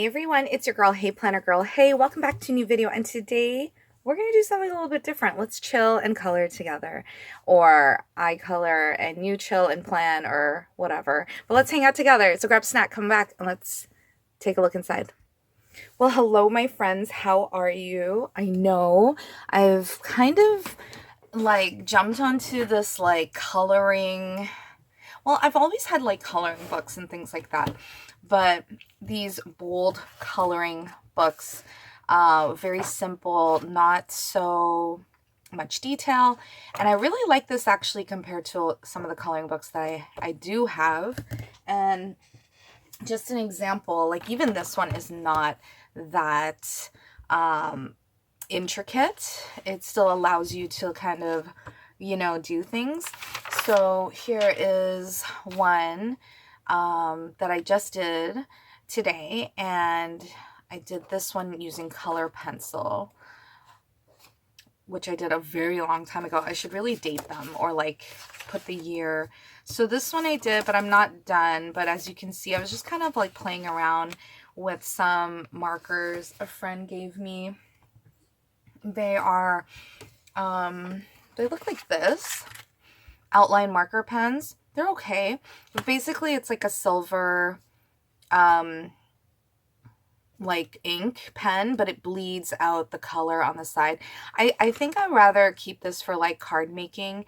Hey everyone, it's your girl, Hey Planner Girl. Hey, welcome back to a new video, and today we're going to do something a little bit different. Let's chill and color together, or I color and you chill and plan, or whatever. But let's hang out together. So grab a snack, come back, and let's take a look inside. Well, hello my friends, how are you? I know I've kind of like jumped onto this like coloring. Well, I've always had like coloring books and things like that, but these bold coloring books, very simple, not so much detail. And I really like this actually compared to some of the coloring books that I do have. And just an example, like even this one is not that intricate. It still allows you to kind of, you know, do things. So here is one that I just did today, and I did this one using color pencil, which I did a very long time ago. I should really date them or like put the year. So this one I did, but I'm not done. But as you can see, I was just kind of like playing around with some markers a friend gave me. They are, they look like this. Outline marker pens. They're okay. But basically, it's like a silver, like ink pen, but it bleeds out the color on the side. I think I'd rather keep this for like card making.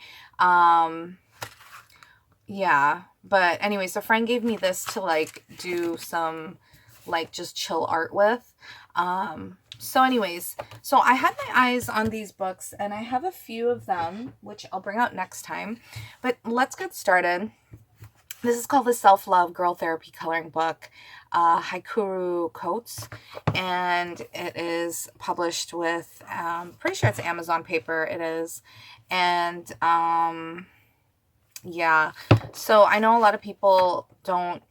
Yeah, but anyways, a friend gave me this to like do some like just chill art with. So anyways, so I had my eyes on these books, and I have a few of them, which I'll bring out next time. But let's get started. This is called the Self-Love Girl Therapy Coloring Book, Haikuru Coats, and it is published with, pretty sure it's Amazon paper, it is, and, yeah, so I know a lot of people don't,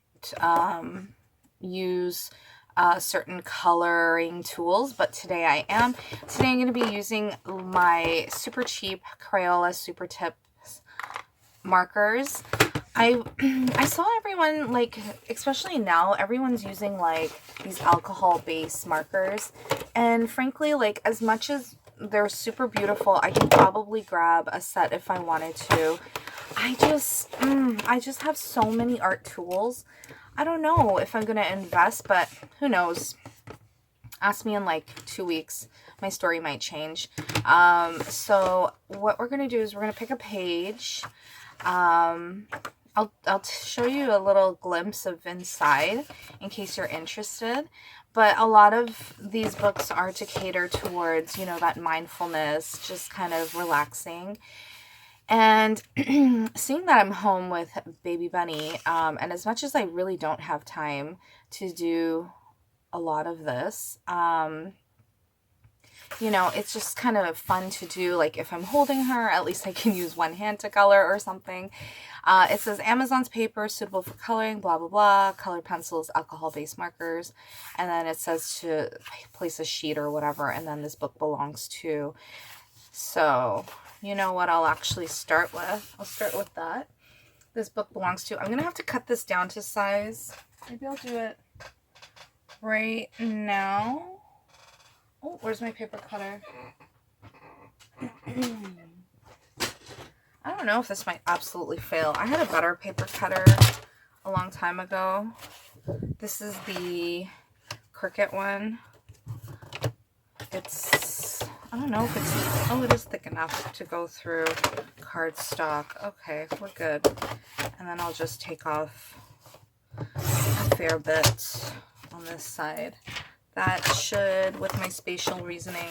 use certain coloring tools, but today I am. Today I'm going to be using my super cheap Crayola Supertips markers. I saw everyone, like, especially now, everyone's using like these alcohol-based markers, and frankly, like, as much as they're super beautiful, I could probably grab a set if I wanted to. I just have so many art tools. I don't know if I'm gonna invest, but who knows? Ask me in like 2 weeks. My story might change. So what we're gonna do is we're gonna pick a page. I'll show you a little glimpse of inside in case you're interested. But a lot of these books are to cater towards, you know, that mindfulness, just kind of relaxing. And seeing that I'm home with baby Bunny, and as much as I really don't have time to do a lot of this, you know, it's just kind of fun to do. Like if I'm holding her, at least I can use one hand to color or something. It says Amazon's paper, suitable for coloring, blah, blah, blah, color pencils, alcohol-based markers. And then it says to place a sheet or whatever, and then this book belongs to. So, you know what I'll actually start with? I'll start with that. This book belongs to. I'm going to have to cut this down to size. Maybe I'll do it right now. Oh, where's my paper cutter? I don't know if this might absolutely fail. I had a better paper cutter a long time ago. This is the Cricut one. It's, I don't know if it's, oh, it is thick enough to go through cardstock. Okay, we're good. And then I'll just take off a fair bit on this side. That should, with my spatial reasoning,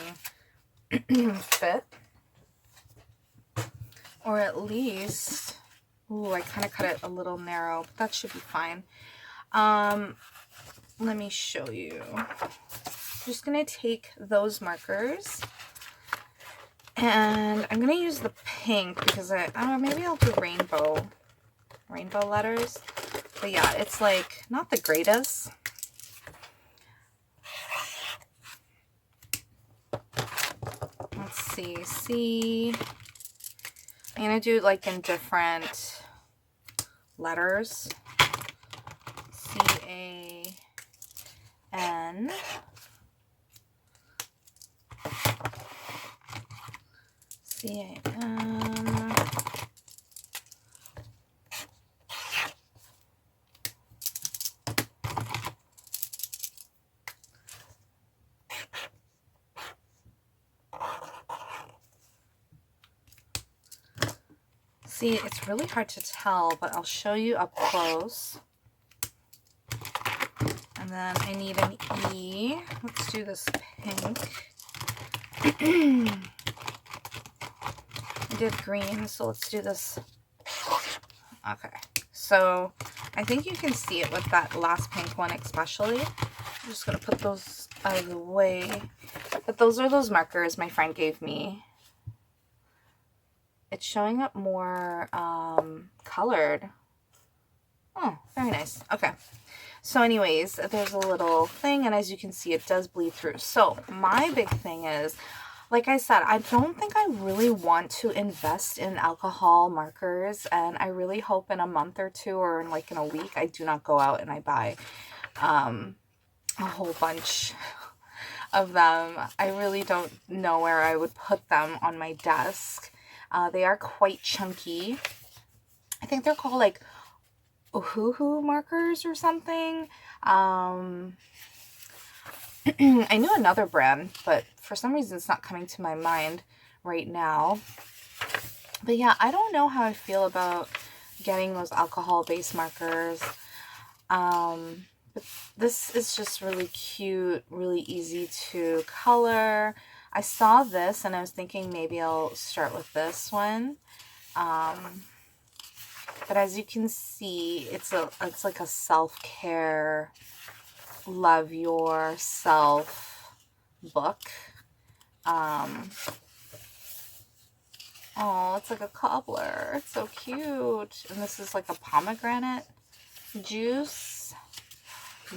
fit. Or at least, ooh, I kind of cut it a little narrow, but that should be fine. Let me show you. I'm just going to take those markers, and I'm going to use the pink because I don't know, maybe I'll do rainbow letters. But yeah, it's like not the greatest. Let's see. I'm going to do it like in different letters. C-A N. C-A-M. See, it's really hard to tell, but I'll show you up close. And then I need an E. Let's do this pink. I did green, so let's do this. Okay, so I think you can see it with that last pink one especially. I'm just going to put those out of the way. But those are those markers my friend gave me. It's showing up more colored. Oh, very nice. Okay. So anyways, there's a little thing, and as you can see, it does bleed through. So my big thing is, like I said, I don't think I really want to invest in alcohol markers, and I really hope in a month or two or in like in a week, I do not go out and I buy a whole bunch of them. I really don't know where I would put them on my desk. They are quite chunky. I think they're called like Ohuhu markers or something. I knew another brand, but for some reason it's not coming to my mind right now. But yeah, I don't know how I feel about getting those alcohol-based markers. But this is just really cute, really easy to color. I saw this and I was thinking maybe I'll start with this one. But as you can see, it's like a self-care, love yourself book. Oh, it's like a cobbler. It's so cute. And this is like a pomegranate juice.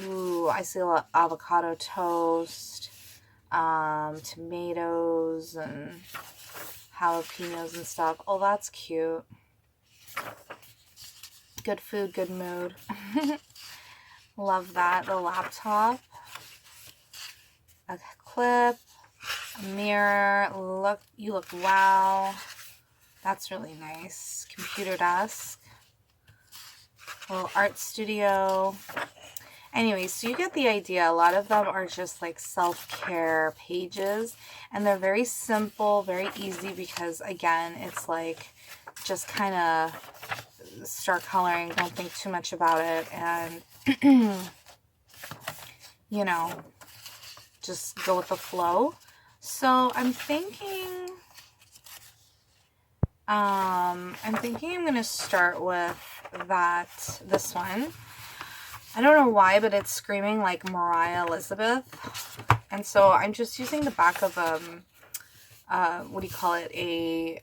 Ooh, I see a lot of avocado toast, tomatoes and jalapenos and stuff. Oh, that's cute. Good food, good mood. Love that. The laptop, a clip, a mirror. Look, you look wow. That's really nice. Computer desk, little art studio. Anyway, so you get the idea. A lot of them are just like self-care pages, and they're very simple, very easy because again, it's like just kind of start coloring, don't think too much about it, and you know, just go with the flow. So I'm thinking I'm gonna start with this one. I don't know why, but it's screaming like Mariah Elizabeth, and so I'm just using the back of what do you call it, a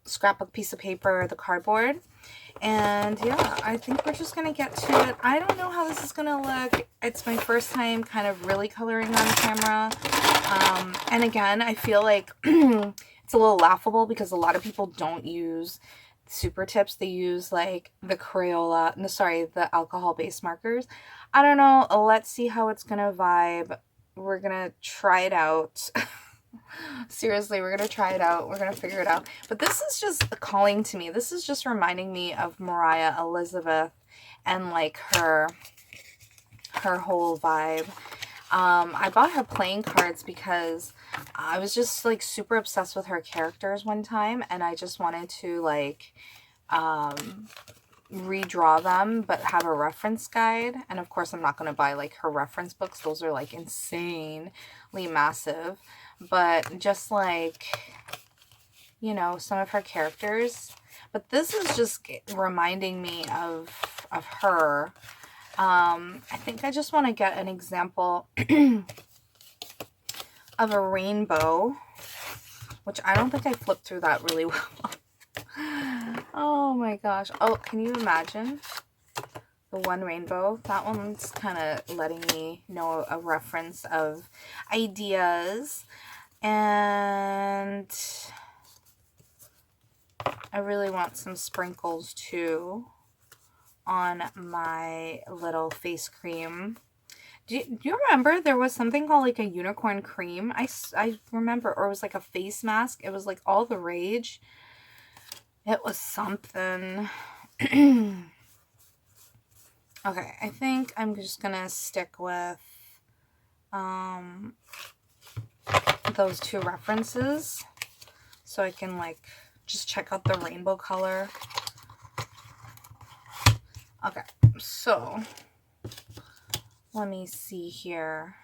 scrapbook piece of paper, the cardboard. And yeah, I think we're just gonna get to it. I don't know how this is gonna look. It's my first time kind of really coloring on camera, and again, I feel like it's a little laughable because a lot of people don't use super tips. They use like the Crayola, no, sorry, the alcohol-based markers. I don't know. Let's see how it's gonna vibe. We're gonna try it out. Seriously, we're gonna try it out. We're gonna figure it out. But this is just calling to me. This is just reminding me of Mariah Elizabeth and like her whole vibe. I bought her playing cards because I was just like super obsessed with her characters one time, and I just wanted to like redraw them but have a reference guide. And of course I'm not going to buy like her reference books. Those are like insanely massive. But just like, you know, some of her characters. But this is just reminding me of her. I think I just want to get an example of a rainbow, which I don't think I flipped through that really well. Oh my gosh. Oh, can you imagine the one rainbow? That one's kind of letting me know a reference of ideas. And I really want some sprinkles too on my little face cream. Do you remember there was something called like a unicorn cream? I remember, or it was like a face mask. It was like all the rage. It was something. Okay, I think I'm just gonna stick with those two references so I can like just check out the rainbow color. Okay, so let me see here.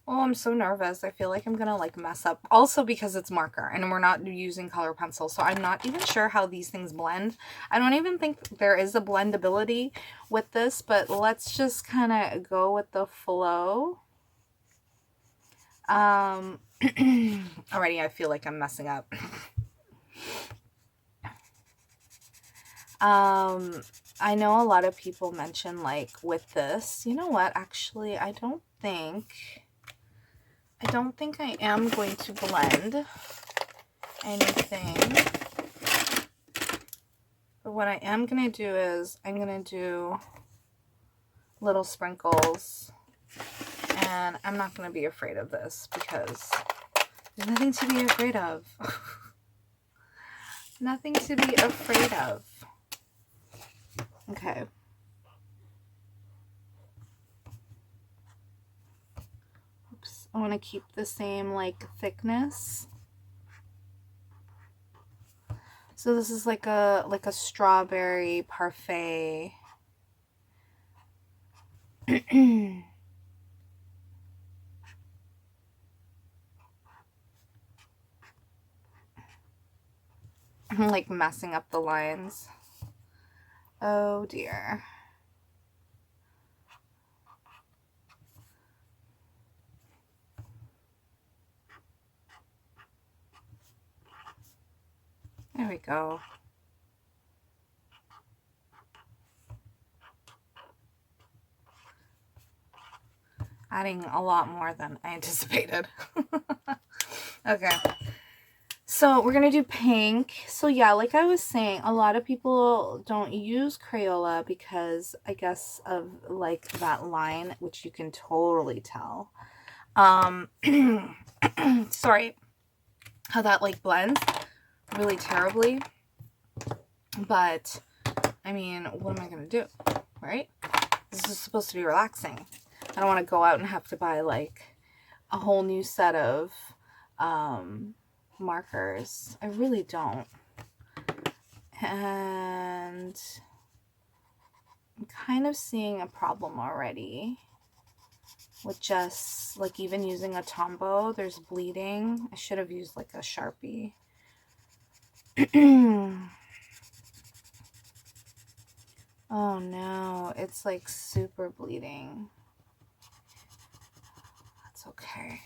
Oh, I'm so nervous. I feel like I'm gonna like mess up. Also because it's marker and we're not using color pencil. So I'm not even sure how these things blend. I don't even think there is a blendability with this, but let's just kind of go with the flow. Already I feel like I'm messing up. I know a lot of people mention like with this, you know what, actually I don't think I am going to blend anything. But what I am going to do is I'm going to do little sprinkles. And I'm not going to be afraid of this because there's nothing to be afraid of. Nothing to be afraid of. Okay. Oops. I want to keep the same like thickness. So this is like a strawberry parfait. I'm like messing up the lines. Oh dear. There we go. Adding a lot more than I anticipated. Okay. So we're going to do pink. So yeah, like I was saying, a lot of people don't use Crayola because I guess of like that line, which you can totally tell. Sorry, how that like blends really terribly. But I mean, what am I going to do, right? This is supposed to be relaxing. I don't want to go out and have to buy like a whole new set of markers. I really don't. And I'm kind of seeing a problem already with just like even using a Tombow. There's bleeding. I should have used like a Sharpie. Oh no, it's like super bleeding. That's okay.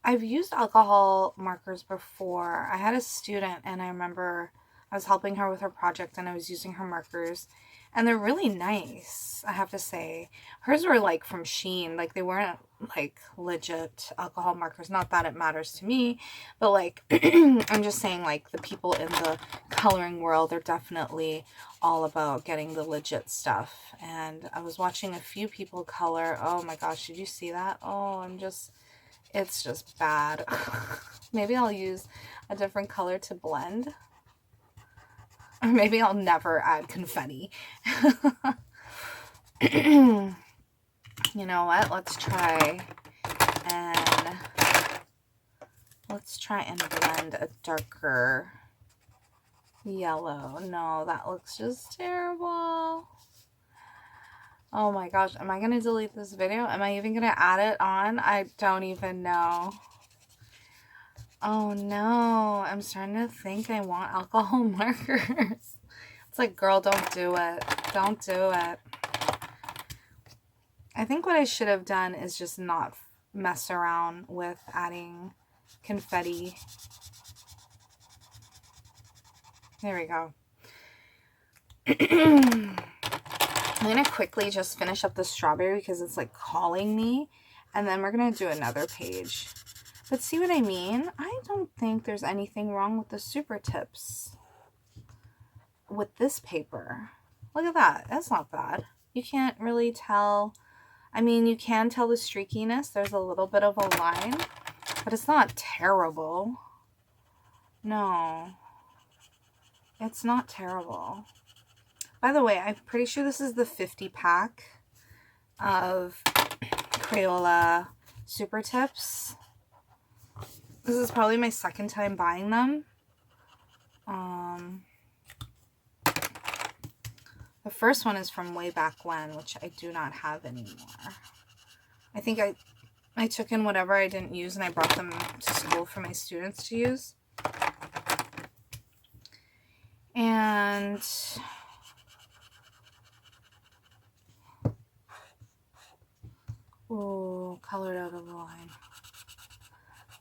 I've used alcohol markers before. I had a student and I remember I was helping her with her project and I was using her markers and they're really nice, I have to say. Hers were like from Shein, like they weren't like legit alcohol markers. Not that it matters to me, but like I'm just saying like the people in the coloring world are definitely all about getting the legit stuff. And I was watching a few people color. Oh my gosh, did you see that? Oh, it's just bad. Maybe I'll use a different color to blend. Or maybe I'll never add confetti. You know what? Let's try and blend a darker yellow. No, that looks just terrible. Oh my gosh, am I going to delete this video? Am I even going to add it on? I don't even know. Oh no, I'm starting to think I want alcohol markers. It's like, girl, don't do it. Don't do it. I think what I should have done is just not mess around with adding confetti. There we go. I'm going to quickly just finish up the strawberry because it's like calling me. And then we're going to do another page. But see what I mean? I don't think there's anything wrong with the super tips. with this paper. Look at that. That's not bad. You can't really tell. I mean, you can tell the streakiness. There's a little bit of a line, but it's not terrible. No, it's not terrible. By the way, I'm pretty sure this is the 50 pack of Crayola Supertips. This is probably my second time buying them. The first one is from way back when, which I do not have anymore. I think I took in whatever I didn't use and I brought them to school for my students to use. And ooh, colored out of the line.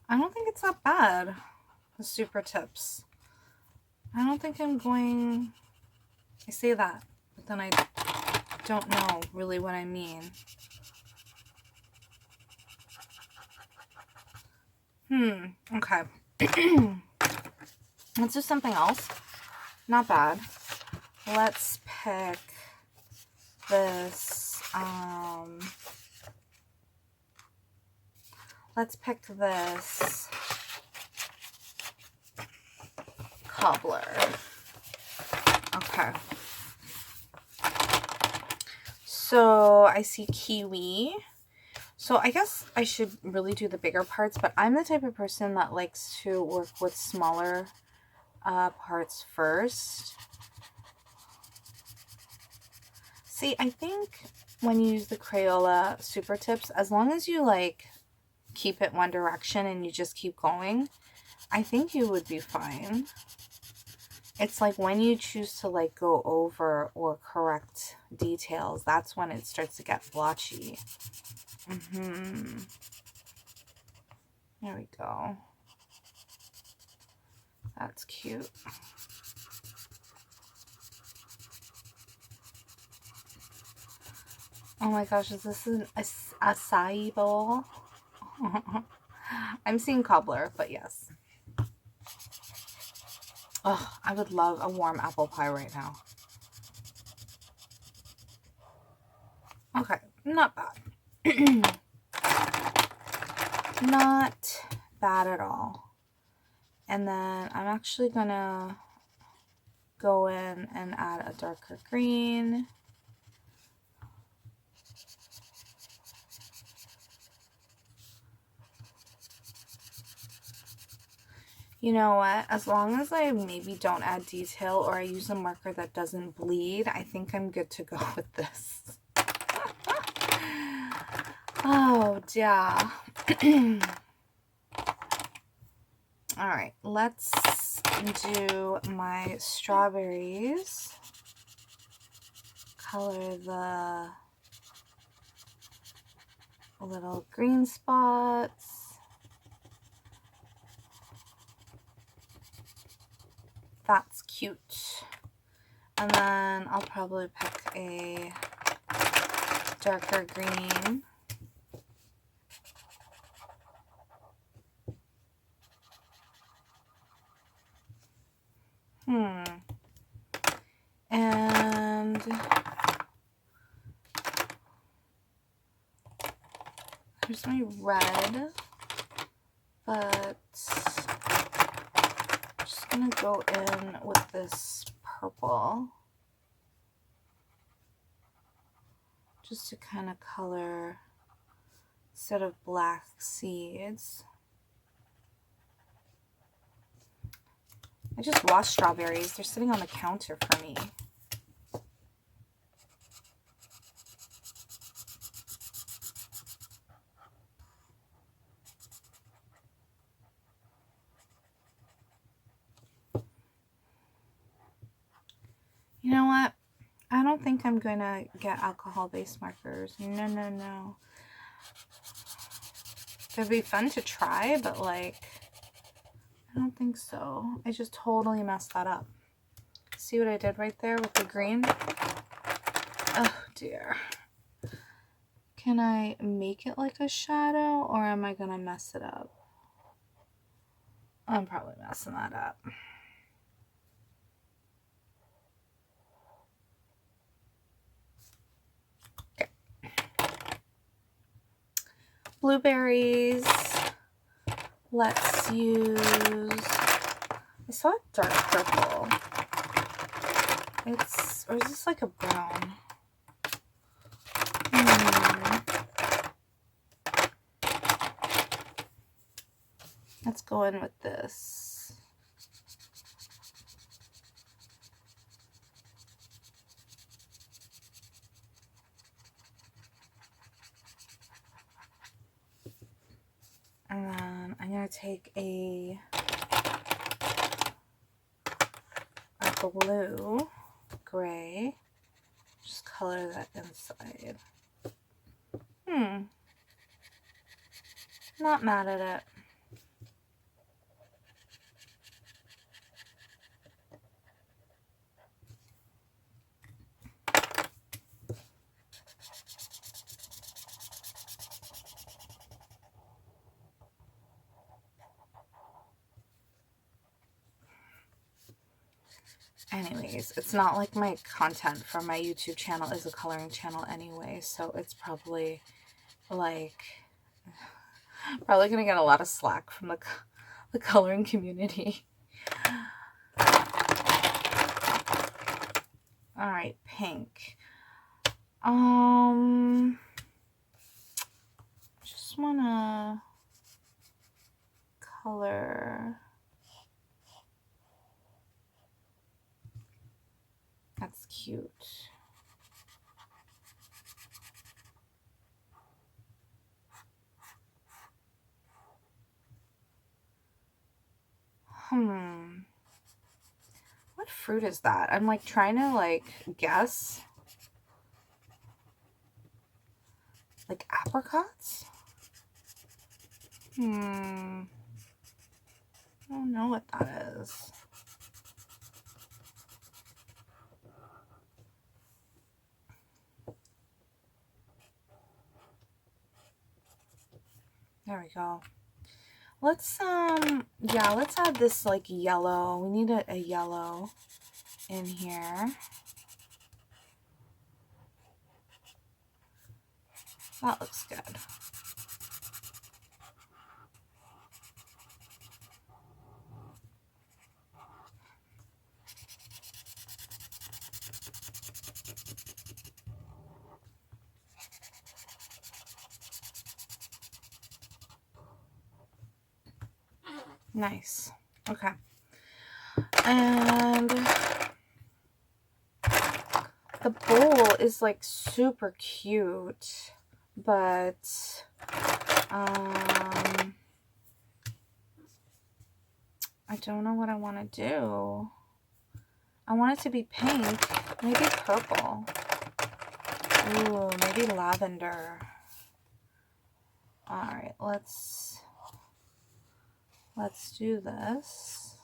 I don't think it's that bad, the Supertips. I don't think I'm going, I say that, but then I don't know really what I mean. Okay. Let's do something else. Not bad. Let's pick this, cobbler. Okay. So I see kiwi. So I guess I should really do the bigger parts, but I'm the type of person that likes to work with smaller parts first. See, I think when you use the Crayola Supertips, as long as you like keep it one direction and you just keep going, I think you would be fine. It's like when you choose to like go over or correct details, that's when it starts to get blotchy. There we go. That's cute. Oh my gosh, is this an acai bowl? I'm seeing cobbler, but yes. Oh, I would love a warm apple pie right now. Okay, not bad. Not bad at all. And then I'm actually gonna go in and add a darker green. You know what? As long as I maybe don't add detail or I use a marker that doesn't bleed, I think I'm good to go with this. Oh, yeah. All right, let's do my strawberries. Color the little green spots. That's cute. And then I'll probably pick a darker green. And here's my red, but I'm just gonna go in with this purple just to kind of color instead of black seeds. I just washed strawberries. They're sitting on the counter for me. You know what? I don't think I'm going to get alcohol-based markers. No, no, no. It'd be fun to try, but like, I don't think so. I just totally messed that up. See what I did right there with the green? Oh dear. Can I make it like a shadow or am I gonna mess it up? I'm probably messing that up. blueberries. Let's use, I saw a dark purple. Or is this like a brown? Let's go in with this. And then I'm going to take a blue, gray, just color that inside. Not mad at it. Anyways, it's not like my content from my YouTube channel is a coloring channel anyway, so it's probably like, probably gonna get a lot of slack from the coloring community. All right, pink. Just wanna color. That's cute. What fruit is that? I'm like trying to like guess. Like apricots? I don't know what that is. There we go. Let's yeah, let's add this like yellow. We need a yellow in here. That looks good. Nice. Okay. And the bowl is like super cute, but I don't know what I want to do. I want it to be pink, maybe purple. Ooh, maybe lavender. All right, let's do this.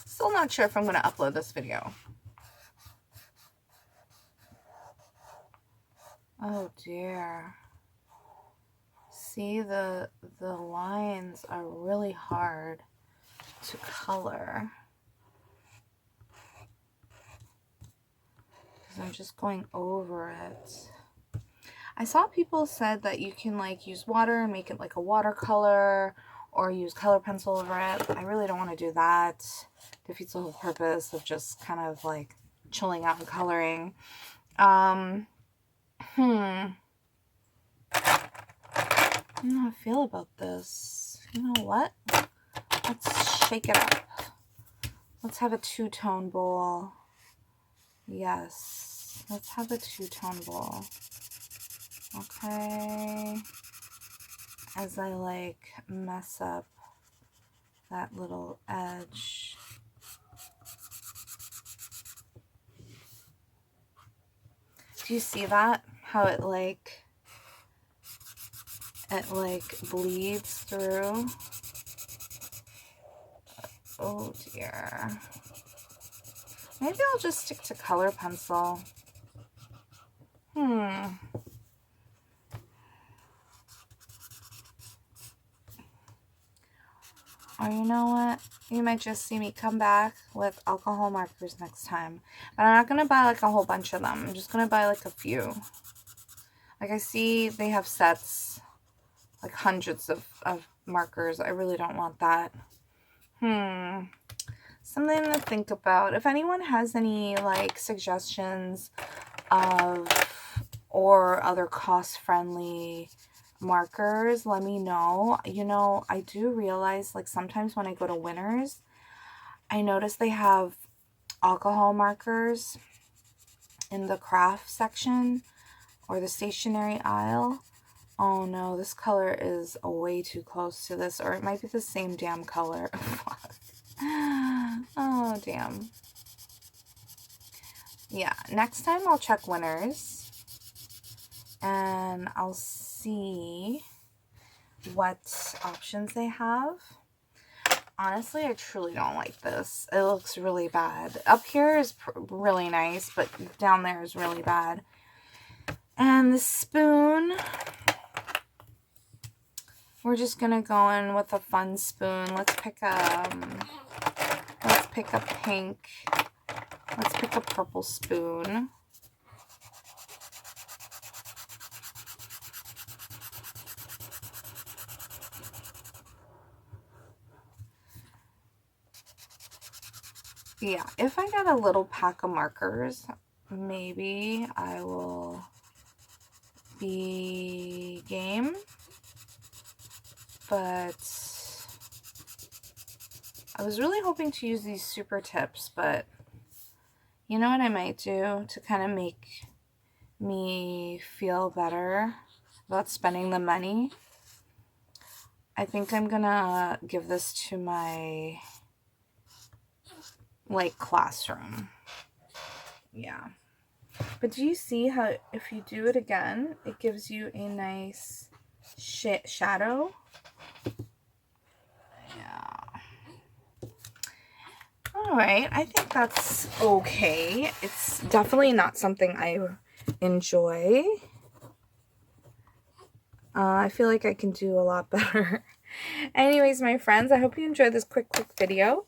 Still not sure if I'm going to upload this video. Oh dear. See, the lines are really hard to color. Because I'm just going over it. I saw people said that you can like use water and make it like a watercolor or use color pencil over it. I really don't want to do that. Defeats the whole purpose of just kind of like chilling out and coloring. I don't know how I feel about this. You know what? Let's shake it up. Let's have a two-tone bowl. Yes, let's have a two-tone bowl. Okay. As I like mess up that little edge. Do you see that? How it like bleeds through? Oh dear. Maybe I'll just stick to color pencil. Or you know what? You might just see me come back with alcohol markers next time. But I'm not going to buy like a whole bunch of them. I'm just going to buy like a few. Like I see they have sets, like hundreds of markers. I really don't want that. Something to think about. If anyone has any like suggestions of or other cost-friendly markers, let me know. You know, I do realize like sometimes when I go to Winners, I notice they have alcohol markers in the craft section or the stationery aisle. Oh no, this color is way too close to this, or it might be the same damn color. Oh damn. Yeah, next time I'll check Winners and I'll see what options they have. Honestly, I truly don't like this. It looks really bad. Up here is really nice, but down there is really bad. And the spoon, we're just gonna go in with a fun spoon. Let's pick a pink. Let's pick a purple spoon. Yeah, if I get a little pack of markers, maybe I will be game. But I was really hoping to use these super tips, but you know what I might do to kind of make me feel better about spending the money? I think I'm gonna give this to my like classroom. Yeah. But do you see how if you do it again, it gives you a nice shadow? Yeah. Alright, I think that's okay. It's definitely not something I enjoy. I feel like I can do a lot better. Anyways, my friends, I hope you enjoyed this quick video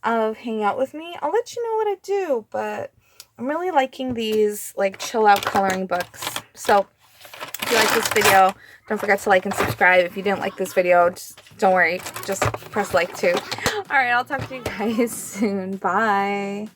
of hanging out with me. I'll let you know what I do, but I'm really liking these like chill out coloring books. So if you like this video, don't forget to like and subscribe. If you didn't like this video, just don't worry, just press like too. All right, I'll talk to you guys soon. Bye.